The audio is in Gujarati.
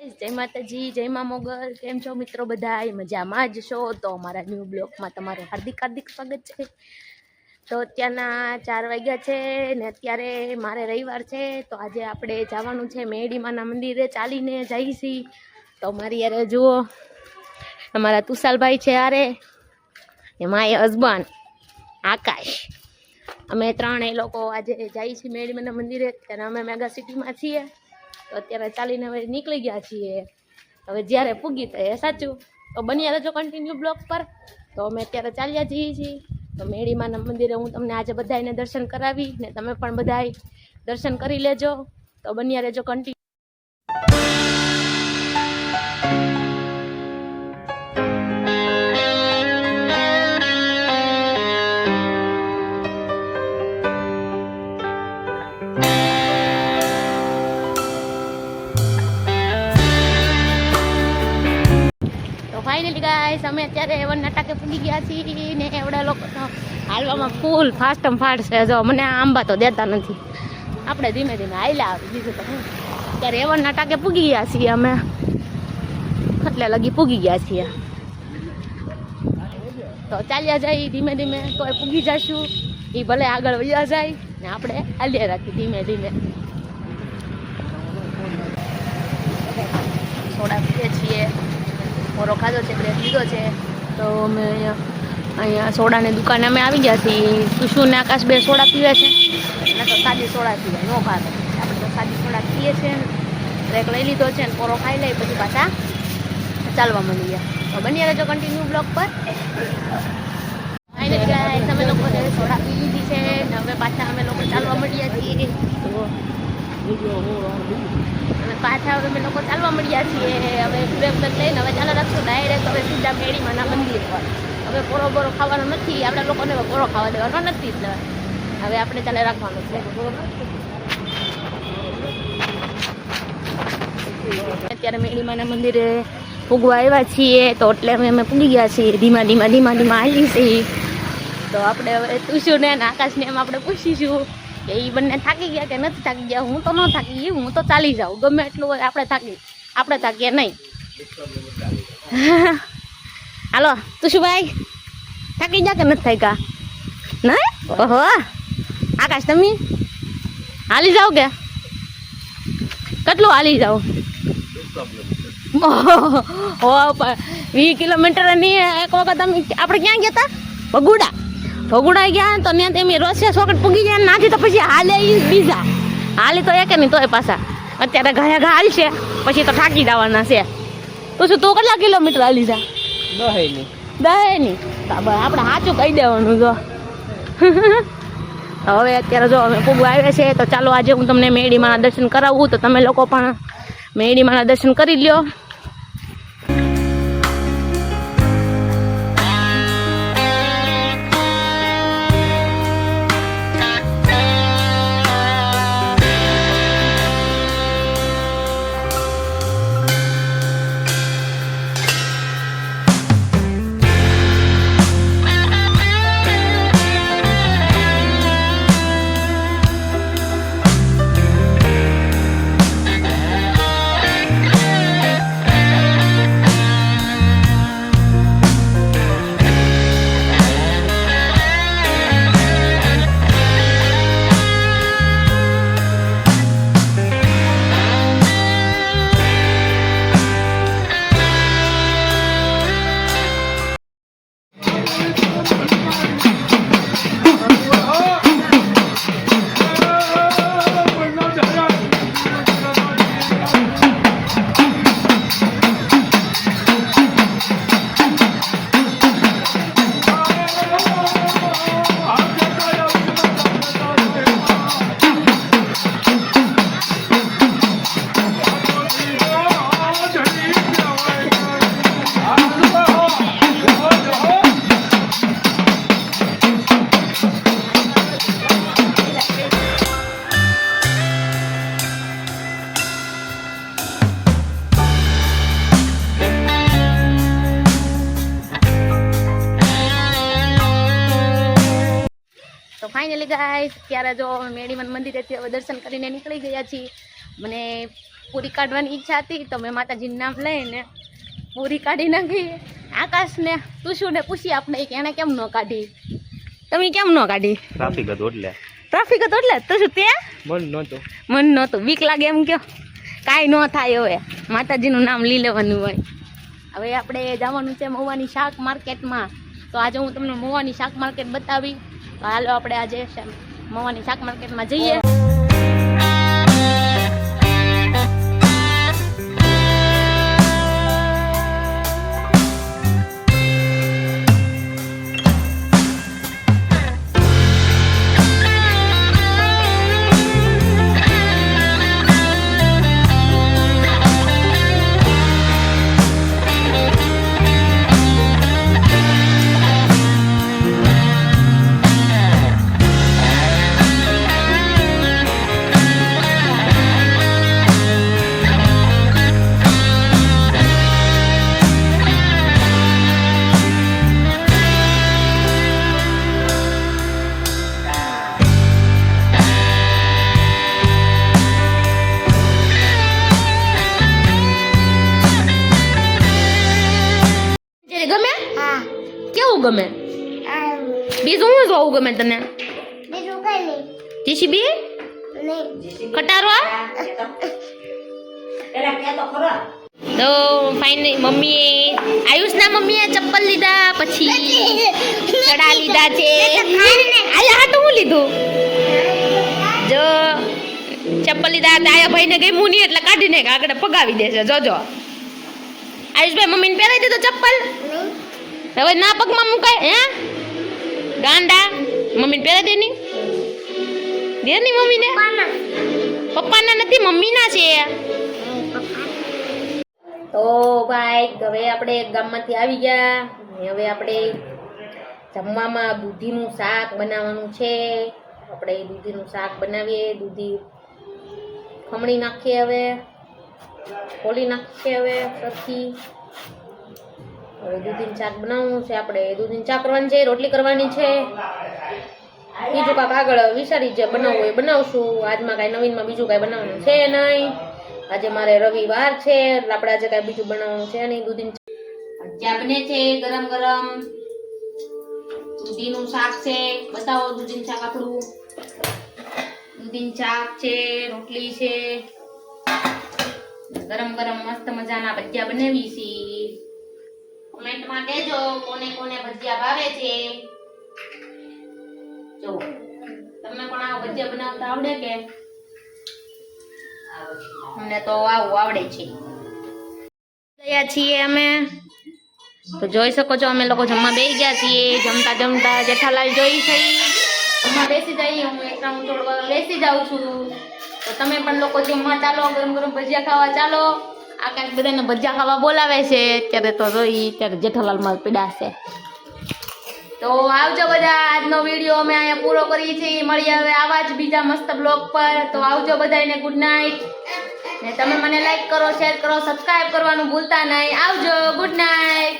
જય માતાજી, જય મા મોગલ. કેમ છો મિત્રો? બધા મજામાં જ છો? તો અમારા ન્યૂ બ્લોગમાં તમારું હાર્દિક હાર્દિક સ્વાગત છે. તો અત્યારના 4 વાગ્યા છે ને અત્યારે મારે રવિવાર છે, તો આજે આપણે જવાનું છે મેડીમાના મંદિરે. ચાલીને જઈશી. તો મારી યારે જુઓ અમારા તુષાલભાઈ છે, યારે એ માય હસબન્ડ આકાશ. અમે 3 લોકો આજે જઈએ છીએ મેડીમાના મંદિરે. ત્યારે અમે મેગા સિટીમાં છીએ, તો અત્યારે ચાલીને હવે નીકળી ગયા છીએ. હવે જ્યારે પૂગી તો એ સાચું. તો બન્યા રહેજો કન્ટિન્યુ બ્લોગ પર. તો અમે અત્યારે ચાલ્યા જઈએ છીએ. તો મેડીમાના મંદિરે હું તમને આજે બધાને દર્શન કરાવી ને તમે પણ બધાય દર્શન કરી લેજો. તો બન્યા રહેજો કન્ટિન્યુ. ફાઇનલી ગાઈસ અમે અત્યારે વનના ટાંકે પૂગી ગયા છીએ ને એવડા લોકો તો હાલવામાં ફૂલ ફાસ્ટમ ફાસ્ટ છે. જો મને આંબા તો દેતા નથી, આપણે ધીમે ધીમે હાલ્યા આવી. બીજું તો હું અત્યારે એવનના ટાંકે પૂગી ગયા છીએ અમે, એટલે લગી પૂગી ગયા છીએ. તો ચાલ્યા જાય ધીમે ધીમે, તો પૂગી જઈશું. એ ભલે આગળ વયા જાય ને આપણે હાલ્યા રાખી ધીમે ધીમે. સોડા પીએ છીએ, મોરો ખાધો છે, બ્રેક લીધો છે. તો અમે અહીંયા સોડાની દુકાને અમે આવી ગયા છીએ. સુશું ને આકાશ બે સોડા પીવે છે, ને તો સાદી સોડા પીવે, નો ભાવે. આપણે તો સાદી સોડા પીએ છીએ. બ્રેક લઈ લીધો છે ને પોરો ખાઈ લઈ પછી પાછા ચાલવા માંડી ગયા. તો બની રહેજો કન્ટિન્યુ બ્લોગ પર. ફાઇનલી ગાઈસ અમે લોકો સોડા પી લીધી છે ને હવે પાછા અમે લોકો ચાલવા માંડ્યા છીએ. અમે લોકો ચાલવા મળ્યા છીએ. હવે બ્રેક લઈને હવે ચાલુ રાખશું ડાયરેક્ટ હવે સીધા મેડીમાના મંદિર પર. હવે પોરો બોરો ખાવાનો નથી, આપણા લોકોને પોરો ખાવા દેવાનો નથી, એટલે હવે આપણે ચાલે રાખવાનું છે. અત્યારે મેડીમાના મંદિરે પૂગવા આવ્યા છીએ, તો એટલે અમે પૂગી ગયા છીએ. ધીમા ધીમા હાલી છીએ. તો આપણે હવે તુશું ને આકાશને એમ આપણે પૂછીશું કે એ બંને થાકી ગયા કે નથી થાકી ગયા. હું તો ન થાકી ગઈ, હું તો ચાલી જાઉં ગમે એટલું હોય. આપણે થાકીએ નહીં. હાલો તુશુભાઈ, થાકી ગયા કે નથી થાક્યા? નહીં? ઓહો આકાશ, તમે હાલી જાઓ કે કેટલું હાલી જાઓ? 20 કિલોમીટર ની એક વખત અમે આપણે ક્યાં ગયા હતા? ભગુડા ગયા. તો ત્યાં તેમ રોસે સોકટ પૂગી જાય નાખી, તો પછી હાલે બીજા હાલી તો એક નહીં તોય પાછા અત્યારે ઘા હાલશે, પછી તો થાકી જવાના છે. તો શું તું કેટલા કિલોમીટર હાલી જા? 10 નહીં. આપણે સાચું કહી દેવાનું. જો હવે અત્યારે જો અમે પૂગવા આવ્યા છે, તો ચાલો આજે હું તમને મેડીમાના દર્શન કરાવું. તો તમે લોકો પણ મેડીમાના દર્શન કરી લ્યો. તો ફાઇનલી ગાઈસ અત્યારે જો મેડીમાના મંદિરેથી હવે દર્શન કરીને નીકળી ગયા છીએ. મને પૂરી કાઢવાની ઈચ્છા હતી તો મેં માતાજીનું નામ લઈને પૂરી કાઢી નાખી. આકાશને તુશુને પૂછી આપણે કે એને કેમ ન કાઢી, તમે કેમ ન કાઢી? ટ્રાફિક હતો એટલે. ટ્રાફિક હતો એટલે તુશુ તે મન નહોતું, બીક લાગે એમ કયો? કાંઈ ન થાય, હવે માતાજીનું નામ લઈ લેવાનું હોય. હવે આપણે જવાનું છે મહુવાની શાક માર્કેટમાં. તો આજે હું તમને મહુવાની શાક માર્કેટ બતાવી. તો હાલો આપણે આજે મહુવાની શાક માર્કેટમાં જઈએ. ગમે? હા. કેવું ગમે? બીજું શું જોવું ગમે તને? બીજું કઈ નહીં. જીસીબી? નહીં. કટારો? તો ફાઇનલી મમ્મીએ આયુષના મમ્મીએ ચપ્પલ લીધા, પછી કડા લીધા છે. આયા હાટું હું લીધું? જો ચપ્પલ લીધા, આયા ભાઈને ગમ્યું નહીં એટલે કાઢીને આગળ પગાવી દેશે. જોજો આયુષભાઈ મમ્મીને પહેરાવી દીધો ચપ્પલ. હવે ના પગમાં મુકાય હે ગાંડા? મમ્મીને પહેરાવી દેની દેની મમ્મીને. પપ્પાના નથી, મમ્મીના છે. તો ભાઈ હવે આપણે ગામમાંથી આવી ગયા. હવે આપણે જમવામાં દૂધીનું શાક બનાવવાનું છે. આપણે દૂધીનું શાક બનાવીએ. દૂધી ખમણી નાખીએ, હવે ખોલી નાખીએ. હવે સરખી હવે દૂધીનું શાક બનાવવું છે. આપણે દૂધીનું શાક કરવાનું છે, રોટલી કરવાની છે. બીજું કાંઈક આગળ વિચારી જે બનાવવું હોય બનાવશું. આજમાં કાંઈ નવીનમાં બીજું કાંઈ બનાવવાનું છે નહીં. આજે મારે રવિવાર છે એટલે આપણે આજે કાંઈ બીજું બનાવવાનું છે નહીં. દૂધીનું ભજીયા બને છે ગરમ ગરમ. દૂધીનું શાક છે. બતાવો દૂધીનું શાક આપણું. દૂધીનું શાક છે, રોટલી છે, ગરમ ગરમ મસ્ત મજાના ભજીયા બનાવી છે. કોમેન્ટમાં કહેજો કોને કોને ભજીયા ભાવે છે. જો તમને પણ આ ભજીયા બનાવતા આવડે કે? અમને તો આવું આવડે છે. ગયા છીએ અમે તો જોઈ શકો છો અમે લોકો જમવા બેસી ગયા છીએ. જમતા જમતા જેઠાલાલ જોઈ છે જમવા બેસી જઈએ. હું એકદમ થોડું બેસી જાઉં છું. તો તમે પણ લોકો જમવા ચાલો, ગરમ ગરમ ભજીયા ખાવા ચાલો. આકાશ બધાને ભજીયા ખાવા બોલાવે છે. અત્યારે તો જોઈ ત્યારે જેઠાલાલ માં પીડાશે. તો આવજો બધા. આજનો વિડીયો અમે અહીંયા પૂરો કરીએ છીએ. મળીએ હવે આવા જ બીજા મસ્ત બ્લોગ પર. તો આવજો બધાને. Good night. ને તમે મને લાઈક કરો, શેર કરો, સબસ્ક્રાઇબ કરવાનું ભૂલતા નહીં. આવજો. Good night.